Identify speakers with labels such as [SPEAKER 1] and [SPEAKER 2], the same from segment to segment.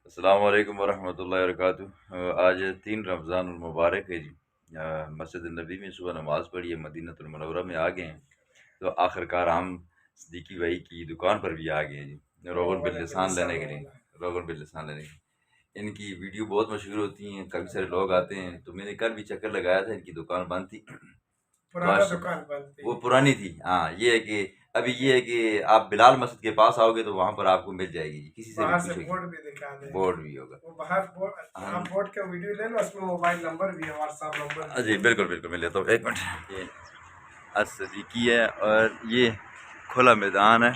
[SPEAKER 1] السلام علیکم ورحمۃ اللہ وبرکاتہ۔ آج 3 رمضان المبارک ہے جی۔ مسجد النبی میں صبح نماز پڑھی ہے، مدینہ المنورہ میں آ گئے ہیں، تو آخر کار ہم صدیقی بھائی کی دکان پر بھی آ گئے ہیں جی، روغن باللسان لینے کے لیے۔ روغن باللسان لینے کے لیے ان کی ویڈیو بہت مشہور ہوتی ہیں، کافی سارے لوگ آتے ہیں، تو میں نے کل بھی چکر لگایا تھا، ان کی دکان بند تھی۔ وہ پرانی تھی، ہاں۔ یہ ہے کہ ابھی یہ ہے کہ آپ بلال مسجد کے پاس آؤ گے تو وہاں پر آپ کو مل جائے گی، کسی سے بھی پوچھو گے،
[SPEAKER 2] بورڈ بھی دکھا دیں،
[SPEAKER 1] بورڈ بھی ہوگا،
[SPEAKER 2] وہ باہر آپ بورڈ کا ویڈیو لے لو، اس میں موبائل نمبر بھی ہے، واٹس ایپ نمبر۔
[SPEAKER 1] جی بالکل بالکل، میں لیتا ہوں، ایک منٹ۔ یہ الصدیقی ہے اور یہ کھلا میدان ہے،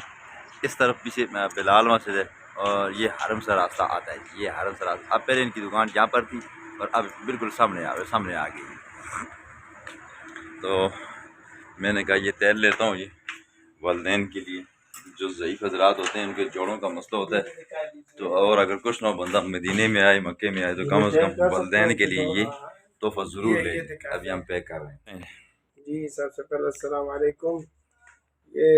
[SPEAKER 1] اس طرف پیچھے بلال مسجد ہے، اور یہ حرم سے راستہ آتا ہے، یہ حرم سے راستہ۔ اب پہلے ان کی دکان یہاں پر تھی اور اب بالکل سامنے آ گئی۔ تو میں نے کہا یہ تیل لیتا ہوں، یہ والدین کے لیے جو ضعیف حضرات ہوتے ہیں، ان کے جوڑوں کا مسئلہ ہوتا ہے، تو اور اگر کچھ نہ بندہ مدینے میں آئے، مکے میں آئے، تو کم از کم والدین کے لیے یہ تحفہ ضرور لے۔ ابھی ہم پیک کر رہے ہیں
[SPEAKER 2] جی۔ سب سے پہلے السلام علیکم۔ یہ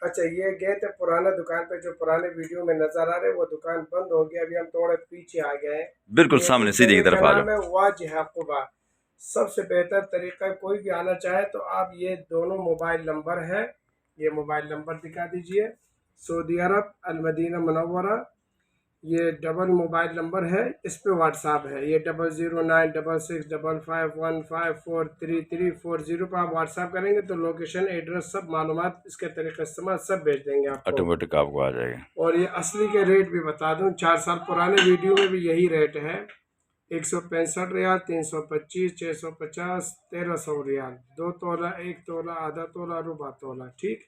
[SPEAKER 2] اچھا، یہ گئے تھے پرانا دکان پہ، جو پرانے ویڈیو میں نظر آ رہے، وہ دکان بند ہو گیا، ابھی ہم تھوڑے پیچھے آ گئے ہیں،
[SPEAKER 1] بالکل سامنے سیدھی کی طرف آ جاؤ۔
[SPEAKER 2] واجہ قبا۔ سب سے بہتر طریقہ، کوئی بھی آنا چاہے تو آپ یہ دونوں موبائل نمبر ہے، یہ موبائل نمبر دکھا دیجئے، سعودی عرب المدینہ منورہ، یہ ڈبل موبائل نمبر ہے، اس پہ واٹس ایپ ہے، یہ 009665543340 پہ آپ واٹس ایپ کریں گے تو لوکیشن، ایڈریس، سب معلومات، اس کے طریقے استعمال سب بھیج دیں گے آپ کو،
[SPEAKER 1] آٹومیٹک آپ کو آ جائے گا۔
[SPEAKER 2] اور یہ اصلی کے ریٹ بھی بتا دوں، 4 سال پرانے ویڈیو میں بھی یہی ریٹ ہے، 165 ریال، 325، 650، 1300 ریال، 2 تولہ، 1 تولہ، آدھا تولہ، ربع تولہ، ٹھیک۔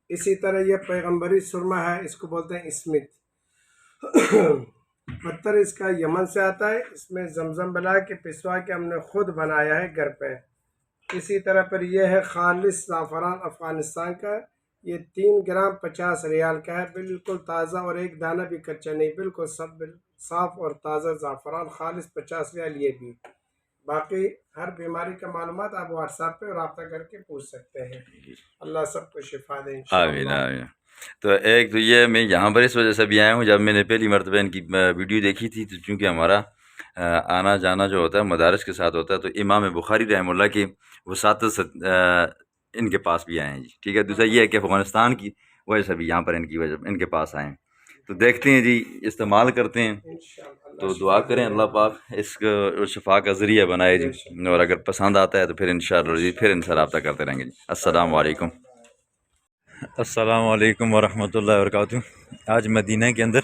[SPEAKER 2] اسی طرح یہ پیغمبری سرمہ ہے، اس کو بولتے ہیں اسمتھ، پتھر اس کا یمن سے آتا ہے، اس میں زمزم ملا کے پسوا کے ہم نے خود بنایا ہے گھر پہ۔ اسی طرح پر یہ ہے خالص زعفران افغانستان کا، یہ 3 گرام 50 ریال کا ہے، بالکل تازہ، اور ایک دانہ بھی کچا نہیں، بالکل سب صاف اور تازہ زعفران، خالص 50 ریال یہ بھی۔ باقی ہر بیماری کا معلومات آپ واٹس ایپ پہ رابطہ کر کے پوچھ سکتے ہیں۔ اللہ سب کو شفا دے
[SPEAKER 1] آمین
[SPEAKER 2] انشاءاللہ۔
[SPEAKER 1] آمین۔ تو ایک تو یہ میں یہاں پر اس وجہ سے بھی آیا ہوں، جب میں نے پہلی مرتبہ ان کی ویڈیو دیکھی تھی، تو چونکہ ہمارا آنا جانا جو ہوتا ہے مدارس کے ساتھ ہوتا ہے، تو امام بخاری رحمہ اللہ کی وساطت سے ان کے پاس بھی آئے ہیں جی، ٹھیک ہے۔ دوسرا یہ ہے کہ افغانستان کی وجہ سے بھی یہاں پر ان کی وجہ ان کے پاس آئے ہیں، تو دیکھتے ہیں جی، استعمال کرتے ہیں، تو دعا کریں اللہ پاک اس کو شفا کا ذریعہ بنائے جی، اور اگر پسند آتا ہے تو پھر انشاءاللہ جی پھر ان سے رابطہ کرتے رہیں گے جی۔ السلام علیکم۔ السلام علیکم ورحمۃ اللہ وبرکاتہ۔ آج مدینہ کے اندر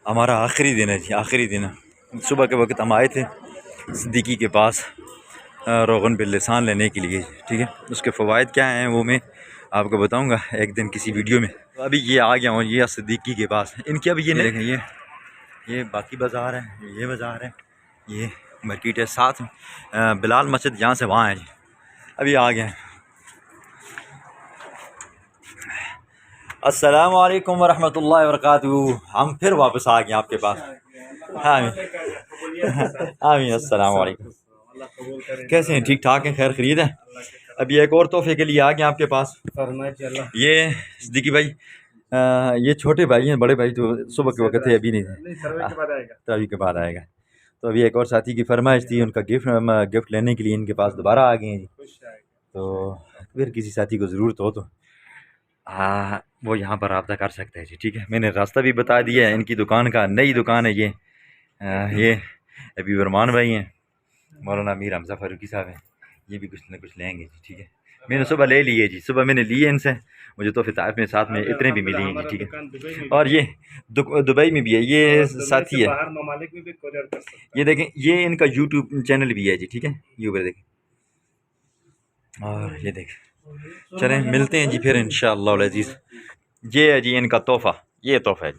[SPEAKER 1] ہمارا آخری دن ہے جی، آخری دن ہے۔ صبح کے وقت ہم آئے تھے صدیقی کے پاس روغن باللسان لینے کے لیے، ٹھیک ہے۔ اس کے فوائد کیا ہیں وہ میں آپ کو بتاؤں گا ایک دن کسی ویڈیو میں۔ ابھی یہ آ گیا ہوں یہ صدیقی کے پاس، ان کی ابھی یہ دیکھیں، یہ باقی بازار ہے، یہ بازار ہے، یہ مارکیٹ ہے، ساتھ بلال مسجد یہاں سے وہاں ہے جی۔ ابھی آ گئے ہیں۔ السلام علیکم ورحمۃ اللہ وبرکاتہ۔ ہم پھر واپس آ گئے آپ کے پاس۔ آمین۔ السلام علیکم، کیسے ہیں؟ ٹھیک ٹھاک ہیں؟ خیر خرید ہے؟ ابھی ایک اور تحفے کے لیے آ گئے آپ کے پاس۔ یہ صدیقی بھائی، یہ چھوٹے بھائی ہیں، بڑے بھائی تو صبح کے وقت تھے، ابھی نہیں تھے، تراویح کے بعد آئے گا۔ تو ابھی ایک اور ساتھی کی فرمائش تھی، ان کا گفٹ لینے کے لیے ان کے پاس دوبارہ آ گئے ہیں جی۔ تو پھر کسی ساتھی کو ضرورت ہو تو وہ یہاں پر رابطہ کر سکتے ہیں جی، ٹھیک ہے۔ میں نے راستہ بھی بتا دیا ہے ان کی دکان کا، نئی دکان ہے یہ ابھی ورمان بھائی ہیں، مولانا میر حمزہ فاروقی صاحب ہیں، یہ بھی کچھ نہ کچھ لیں گے جی، ٹھیک ہے۔ میں نے صبح لے لیے جی، صبح میں نے لیے ان سے، مجھے تو طائف میں ساتھ میں اتنے بھی ملے ہیں جی، ٹھیک ہے۔ اور یہ دبئی میں بھی ہے، یہ ساتھی ہے، یہ دیکھیں، یہ ان کا یوٹیوب چینل بھی ہے جی، ٹھیک ہے، یہ اوپر دیکھیں، اور یہ دیکھیں۔ چلیں ملتے ہیں جی پھر انشاءاللہ العزیز۔ یہ ہے جی ان کا تحفہ، یہ تحفہ ہے جی۔